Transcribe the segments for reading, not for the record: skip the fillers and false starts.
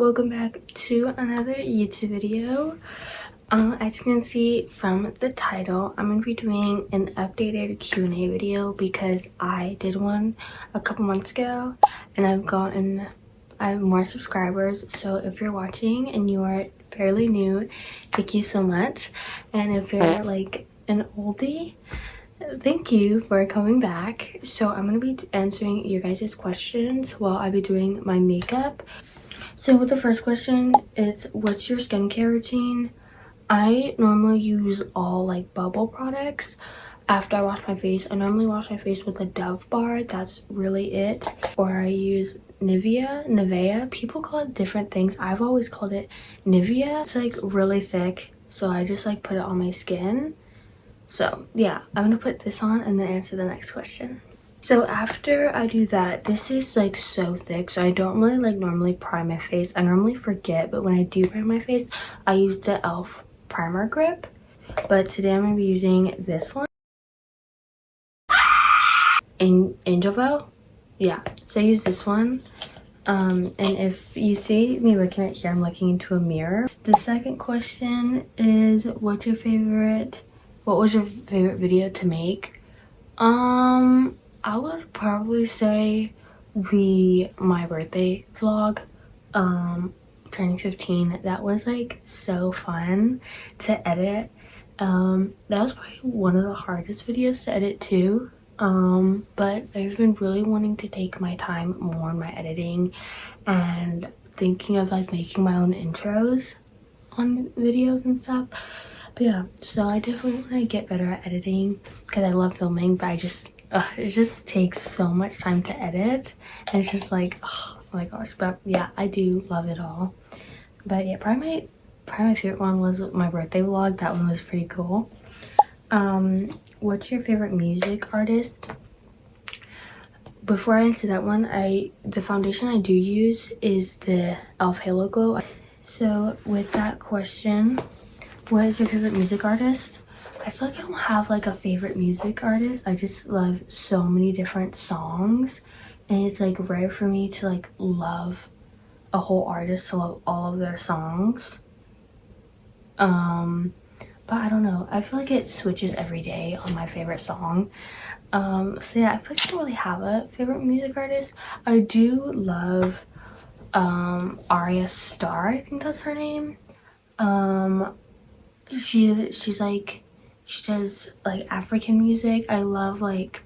welcome back to another YouTube video. As you can see from the title, I'm going to be doing an updated Q&A video because I did one a couple months ago and I have more subscribers. So if you're watching and you are fairly new, thank you so much. And if you're like an oldie, thank you for coming back. So I'm going to be answering your guys' questions while I be doing my makeup. So with the first question, it's what's your skincare routine? I normally use all like bubble products after I wash my face. I normally wash my face with a Dove bar. That's really it. Or I use Nivea. People call it different things. I've always called it Nivea. It's like really thick, so I just like put it on my skin. So yeah, I'm gonna put this on and then answer the next question. So after I do that, this is like so thick, so I don't really like normally prime my face. I normally forget, but when I do prime my face, I use the e.l.f. primer grip. But today I'm gonna be using this one in Angelville. Yeah, so I use this one. And if you see me looking right here, I'm looking into a mirror. The second question is what was your favorite video to make? I would probably say my birthday vlog, turning 15. That was like so fun to edit. That was probably one of the hardest videos to edit too. But I've been really wanting to take my time more in my editing and thinking of like making my own intros on videos and stuff. But yeah, so I definitely want to get better at editing because I love filming, but it just takes so much time to edit, and it's just like, oh my gosh. But yeah, I do love it all. But yeah, probably my favorite one was my birthday vlog. That one was pretty cool. What's your favorite music artist? Before I answer that one, the foundation I do use is the e.l.f. Halo Glow. So with that question, what is your favorite music artist? I feel like I don't have like a favorite music artist. I just love so many different songs, and it's like rare for me to like love a whole artist, to love all of their songs. But I don't know, I feel like it switches every day on my favorite song. So yeah, I feel like I don't really have a favorite music artist. I do love Arya Starr, I think that's her name. She's like, she does like African music. I love like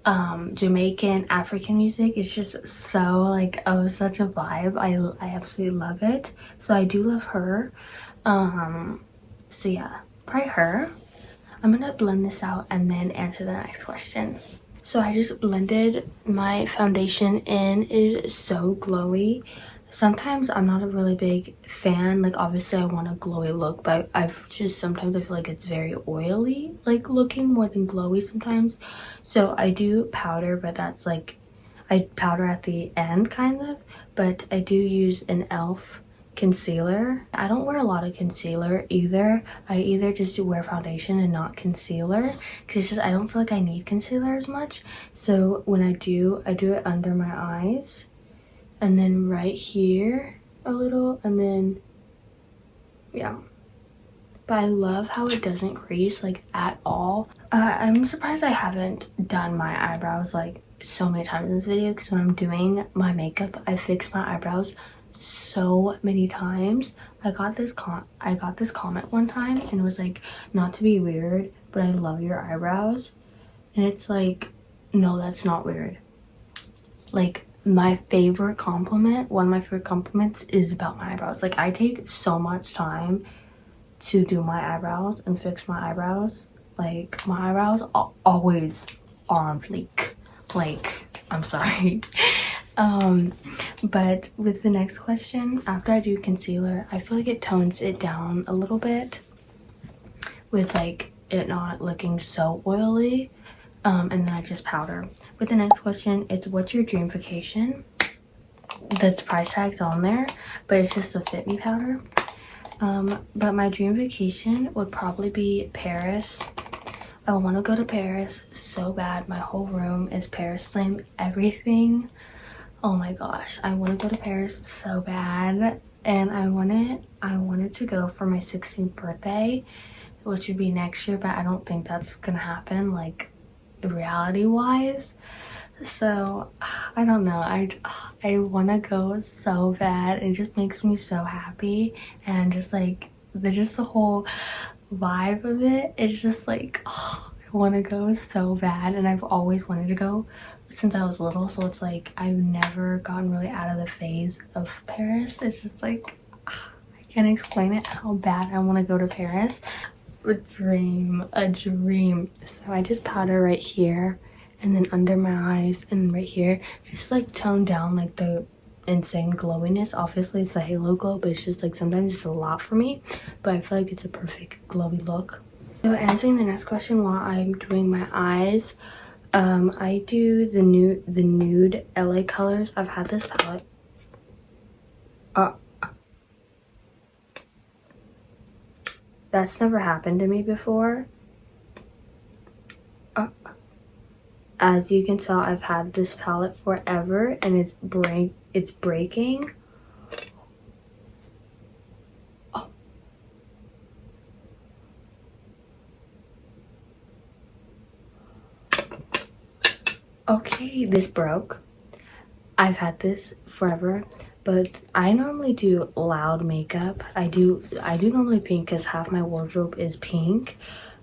Jamaican African music. It's just so like, oh, such a vibe. I absolutely love it. So I do love her. So yeah, probably her. I'm gonna blend this out and then answer the next question. So I just blended my foundation in. It is so glowy. Sometimes I'm not a really big fan, like obviously I want a glowy look, but sometimes I feel like it's very oily like looking more than glowy sometimes. So I do powder, but that's like, I powder at the end kind of, but I do use an e.l.f. concealer. I don't wear a lot of concealer either. I either just wear foundation and not concealer because I don't feel like I need concealer as much. So when I do it under my eyes and then right here a little, and then yeah. But I love how it doesn't crease like at all. I'm surprised I haven't done my eyebrows like so many times in this video, because when I'm doing my makeup I fix my eyebrows so many times. I got this comment one time and it was like, not to be weird, but I love your eyebrows. And it's like, no, that's not weird. Like my favorite compliment, one of my favorite compliments is about my eyebrows. Like I take so much time to do my eyebrows and fix my eyebrows. Like my eyebrows always are on fleek. Like, I'm sorry. But with the next question, after I do concealer, I feel like it tones it down a little bit with like it not looking so oily. And then I just powder. With the next question, it's what's your dream vacation? The price tag's on there, but it's just the Fit Me powder. But my dream vacation would probably be Paris. I want to go to Paris so bad. My whole room is Paris themed. Everything, Oh my gosh, I want to go to Paris so bad, and I wanted to go for my 16th birthday, which would be next year, but I don't think that's gonna happen, like, reality wise. So I don't know, I want to go so bad. It just makes me so happy, and just like the whole vibe of it is just like, oh, I want to go so bad, and I've always wanted to go since I was little. So it's like I've never gotten really out of the phase of Paris. It's just like, I can't explain it how bad I want to go to Paris. A dream. So I just powder right here, and then under my eyes, and right here, just like tone down like the insane glowiness. Obviously it's a halo glow, but it's just like sometimes it's a lot for me, but I feel like it's a perfect glowy look. So answering the next question while I'm doing my eyes, I do the nude LA colors. I've had this palette, that's never happened to me before. As you can tell, I've had this palette forever, and it's breaking. Oh. Okay, this broke. I've had this forever, but I normally do loud makeup. I do normally pink because half my wardrobe is pink.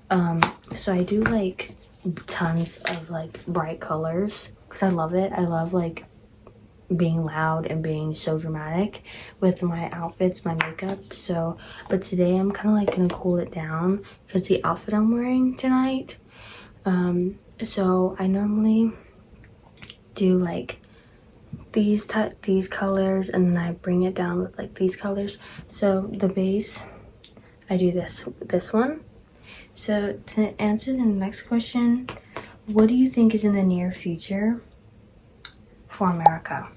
So I do like tons of like bright colors because I love it. I love like being loud and being so dramatic with my outfits, my makeup. So, but today I'm kind of like gonna cool it down because the outfit I'm wearing tonight. So I normally do like these colors, and then I bring it down with like these colors. So the base, I do this one. So to answer the next question, what do you think is in the near future for America?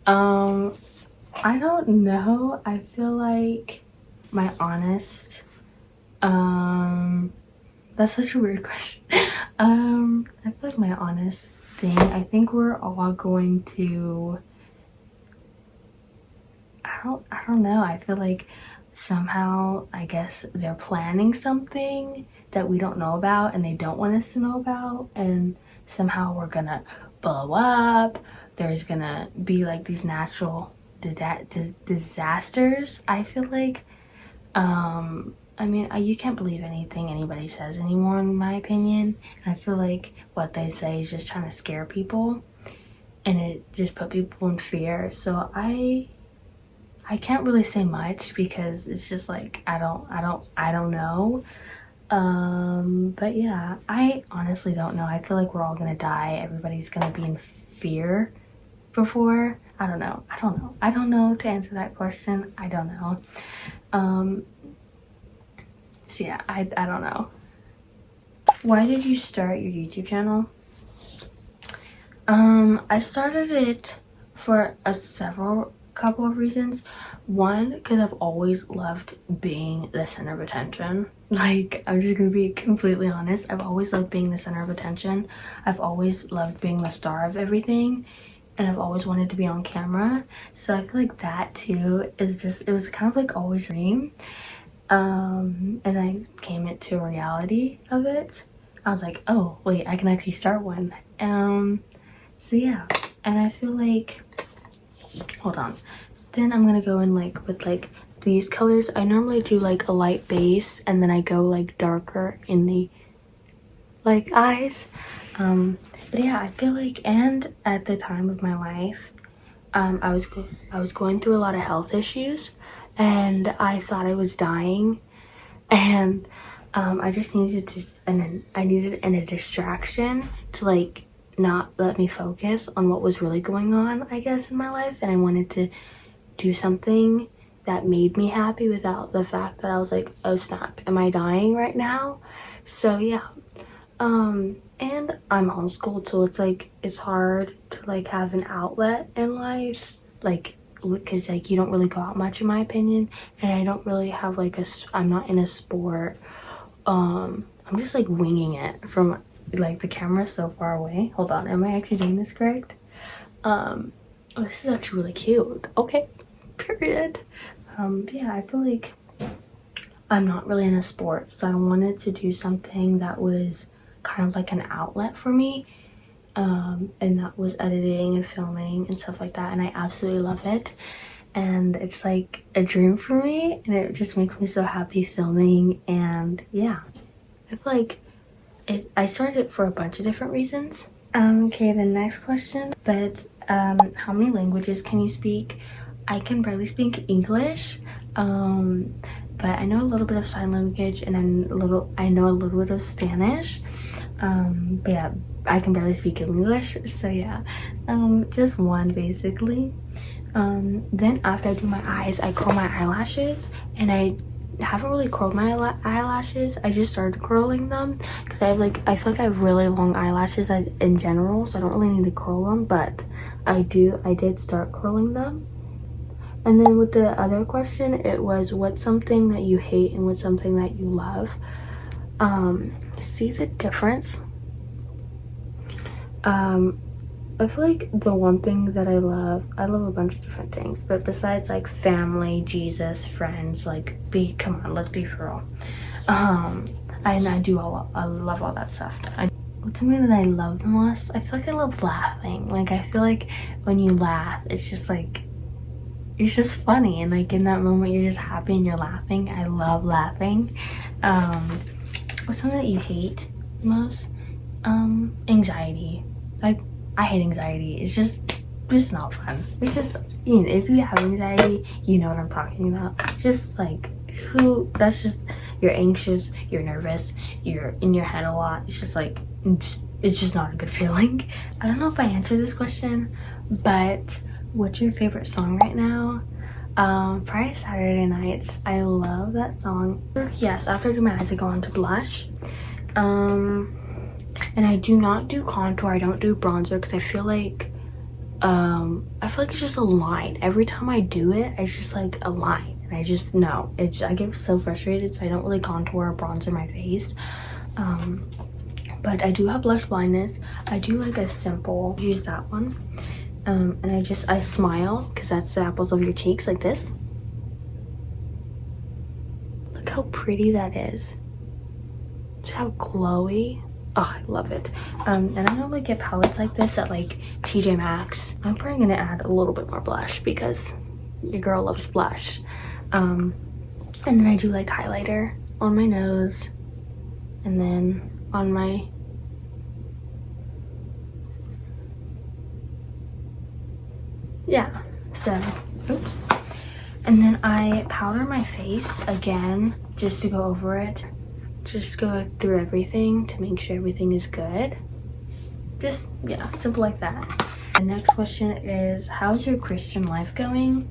I don't know. I feel like my honest, that's such a weird question. I feel like my honest thing, I think we're all going to, I don't know. I feel like somehow, I guess they're planning something that we don't know about and they don't want us to know about, and somehow we're gonna blow up. There's gonna be like these natural disasters. I feel like, I mean, you can't believe anything anybody says anymore, in my opinion. And I feel like what they say is just trying to scare people, and it just put people in fear. So I can't really say much because it's just like I don't know. But yeah, I honestly don't know. I feel like we're all gonna die. Everybody's gonna be in fear before. I don't know to answer that question. I don't know. So yeah, I don't know. Why did you start your YouTube channel? I started it for a couple of reasons. One, because I've always loved being the center of attention. Like, I'm just gonna be completely honest. I've always loved being the center of attention. I've always loved being the star of everything, and I've always wanted to be on camera. So I feel like that too is just, it was kind of like always a dream. And I came into reality of it. I was like, oh wait, I can actually start one. So yeah, and I feel like, hold on. So then I'm gonna go in like with like these colors. I normally do like a light base, and then I go like darker in the like eyes. But yeah, I feel like, and at the time of my life, I was going through a lot of health issues, and I thought I was dying, and I just needed to, and then I needed a distraction to like not let me focus on what was really going on, I guess, in my life. And I wanted to do something that made me happy without the fact that I was like, oh snap, am I dying right now? So yeah, and I'm homeschooled, so it's like it's hard to like have an outlet in life, like, because like you don't really go out much, in my opinion, and I don't really have like I'm not in a sport. I'm just like winging it from like the camera's so far away. Hold on, am I actually doing this correct? Oh, this is actually really cute. Okay, period. Yeah, I feel like I'm not really in a sport, so I wanted to do something that was kind of like an outlet for me, and that was editing and filming and stuff like that, and I absolutely love it. And it's like a dream for me, and it just makes me so happy filming. And yeah, I feel like I started it for a bunch of different reasons. Okay, the next question. But how many languages can you speak? I can barely speak English, but I know a little bit of sign language, and then I know a little bit of Spanish. But yeah, I can barely speak English, so yeah, just one basically. Then after I do my eyes, I curl my eyelashes, and I haven't really curled my eyelashes. I just started curling them because I feel like I have really long eyelashes in general, so I don't really need to curl them, but I did start curling them. And then with the other question, it was what's something that you hate and what's something that you love. See the difference? I feel like the one thing that I love a bunch of different things, but besides like family, Jesus, friends, like come on, let's be for real. I love all that stuff. What's something that I love the most? I feel like I love laughing. Like I feel like when you laugh, it's just funny, and like in that moment you're just happy and you're laughing. I love laughing. What's something that you hate most? Anxiety. Like I hate anxiety. It's just not fun. It's just, if you have anxiety, you know what I'm talking about. Just like that's just, you're anxious, you're nervous, you're in your head a lot. It's just like, it's just not a good feeling. I don't know if I answered this question, but what's your favorite song right now? Friday Saturday Nights. I love that song. Yes, after I do my eyes, I go on to blush. And I do not do contour. I don't do bronzer because I feel like it's just a line. Every time I do it, it's just like a line, and I get so frustrated, so I don't really contour or bronzer my face. But I do have blush blindness. I do like a simple, use that one. And I smile because that's the apples of your cheeks, like this. Look how pretty that is. Just how glowy. Oh, I love it. And I normally get palettes like this at like TJ Maxx. I'm probably gonna add a little bit more blush because your girl loves blush. And then I do like highlighter on my nose, and then on my oops. And then I powder my face again just to go over it. Just go through everything to make sure everything is good. Just, yeah, simple like that. The next question is, how's your Christian life going?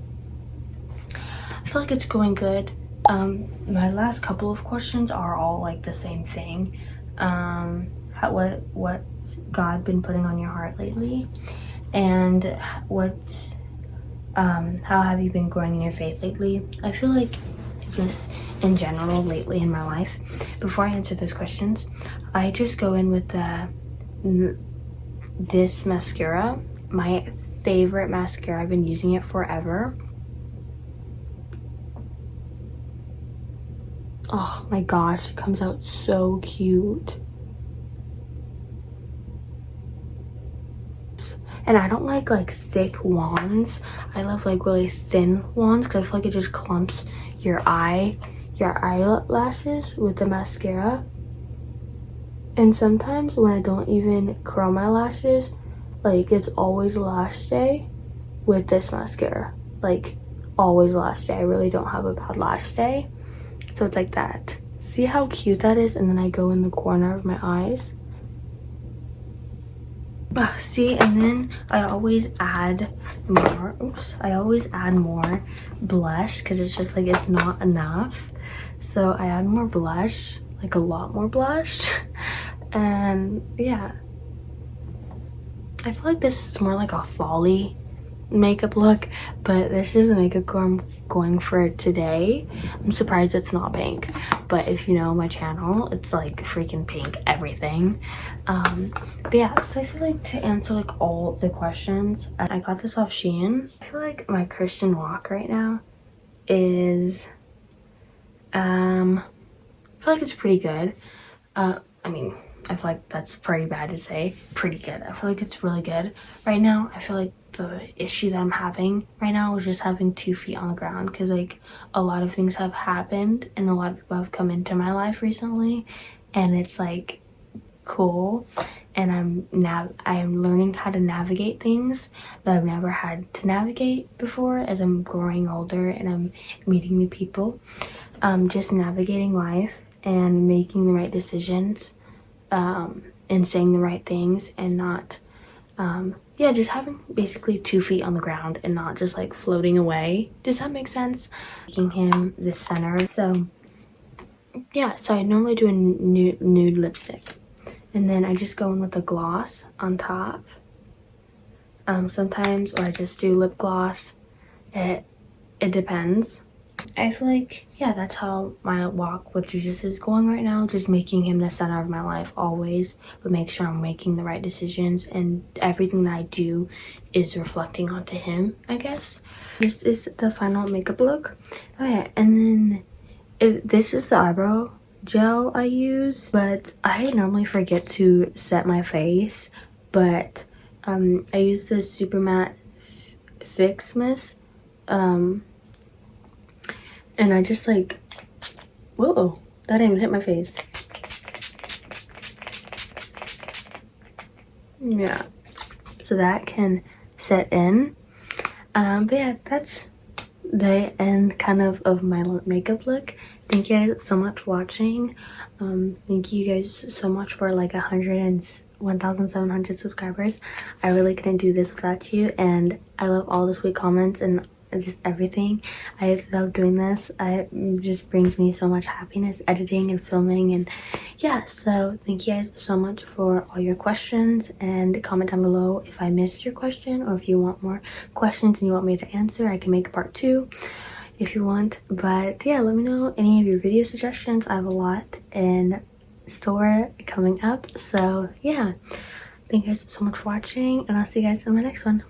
I feel like it's going good. My last couple of questions are all like the same thing. What's God been putting on your heart lately? And how have you been growing in your faith lately? I feel like just in general lately in my life. Before I answer those questions, I just go in with this mascara, my favorite mascara. I've been using it forever. Oh my gosh, it comes out so cute. And I don't like thick wands. I love like really thin wands because I feel like it just clumps your eyelashes with the mascara. And sometimes when I don't even curl my lashes, like it's always lash day with this mascara. Like always lash day. I really don't have a bad lash day. So it's like that. See how cute that is? And then I go in the corner of my eyes. See, and then I always add more. I always add more blush because it's just like it's not enough. So I add more blush, like a lot more blush. And yeah, I feel like this is more like a fall-y makeup look, but this is the makeup I'm going for today. I'm surprised it's not pink, but if you know my channel, it's like freaking pink everything. But yeah, so I feel like to answer like all the questions, I got this off Shein. I feel like my Christian walk right now is I feel like it's pretty good. I mean, I feel like that's pretty bad to say. Pretty good. I feel like it's really good right now. I feel like the issue that I'm having right now is just having 2 feet on the ground, because like a lot of things have happened and a lot of people have come into my life recently, and it's like cool, and I'm learning how to navigate things that I've never had to navigate before as I'm growing older and I'm meeting new people. Just navigating life and making the right decisions, and saying the right things, and not yeah, just having basically 2 feet on the ground and not just like floating away. Does that make sense? Making him the center. So yeah, so I normally do a nude lipstick, and then I just go in with a gloss on top. Sometimes, or I just do lip gloss. It depends. I feel like, yeah, that's how my walk with Jesus is going right now. Just making him the center of my life always, but make sure I'm making the right decisions, and everything that I do is reflecting onto him, I guess. This is the final makeup look. Okay, and then this is the eyebrow gel I use, but I normally forget to set my face, but I use the Super Matte Fix Mist, and I just like, whoa, that didn't even hit my face. Yeah, so that can set in. But yeah, that's the end kind of my makeup look. Thank you guys so much for watching. Thank you guys so much for like 1,700 subscribers. I really couldn't do this without you, and I love all the sweet comments and just everything. I love doing this. It just brings me so much happiness, editing and filming, and yeah, so thank you guys so much for all your questions, and comment down below if I missed your question, or if you want more questions and you want me to answer. I can make a part 2 if you want. But yeah, let me know any of your video suggestions. I have a lot in store coming up, so yeah, thank you guys so much for watching, and I'll see you guys in my next one.